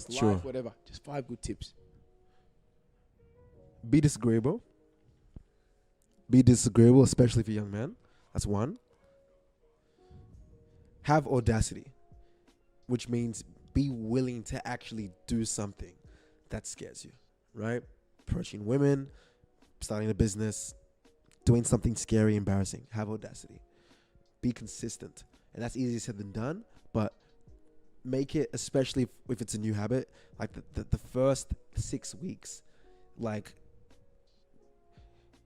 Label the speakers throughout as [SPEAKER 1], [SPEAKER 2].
[SPEAKER 1] business,
[SPEAKER 2] Sure.
[SPEAKER 1] life, whatever. Just 5 good tips.
[SPEAKER 2] Be disagreeable. Be disagreeable, especially for young men. That's one. Have audacity, which means be willing to actually do something that scares you, right? Approaching women, starting a business, doing something scary, embarrassing. Have audacity. Be consistent. And that's easier said than done, but make it, especially if it's a new habit, like the first 6 weeks, like,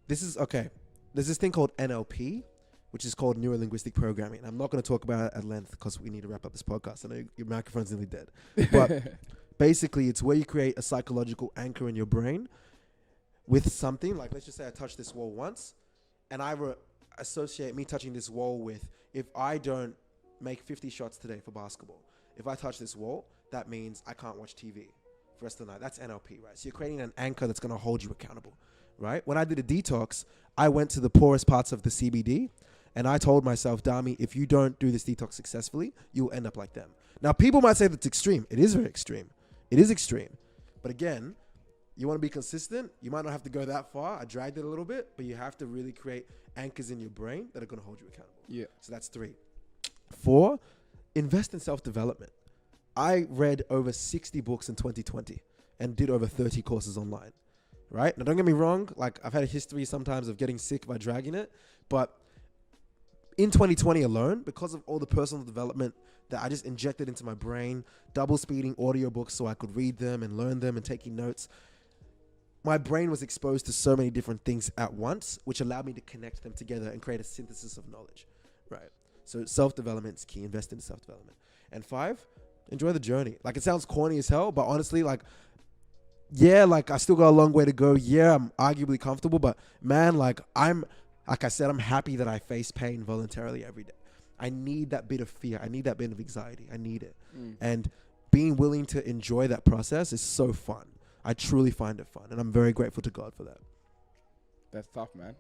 [SPEAKER 2] this is, okay, there's this thing called NLP, which is called neuro-linguistic programming. I'm not going to talk about it at length because we need to wrap up this podcast. I know your microphone's nearly dead. But basically, it's where you create a psychological anchor in your brain with something. Like, let's just say I touched this wall once, and I associate me touching this wall with, if I don't make 50 shots today for basketball, if I touch this wall, that means I can't watch TV for the rest of the night. That's NLP, right? So you're creating an anchor that's going to hold you accountable, right? When I did a detox, I went to the poorest parts of the CBD, and I told myself, Dami, if you don't do this detox successfully, you'll end up like them. Now, people might say that's extreme. It is very extreme. It is extreme. But again, you want to be consistent. You might not have to go that far. I dragged it a little bit, but you have to really create anchors in your brain that are going to hold you accountable.
[SPEAKER 1] Yeah.
[SPEAKER 2] So that's 3. 4, invest in self-development. I read over 60 books in 2020 and did over 30 courses online, right? Now, don't get me wrong. Like, I've had a history sometimes of getting sick by dragging it, but in 2020 alone, because of all the personal development that I just injected into my brain, double speeding audiobooks so I could read them and learn them and taking notes, my brain was exposed to so many different things at once, which allowed me to connect them together and create a synthesis of knowledge, right? So self-development is key. Invest in self-development. And 5, enjoy the journey. Like, it sounds corny as hell, but honestly, like, yeah, like, I still got a long way to go. Yeah, I'm arguably comfortable, but man, like I said, I'm happy that I face pain voluntarily every day. I need that bit of fear. I need that bit of anxiety. I need it. And being willing to enjoy that process is so fun. I truly find it fun. And I'm very grateful to God for that.
[SPEAKER 1] That's tough, man.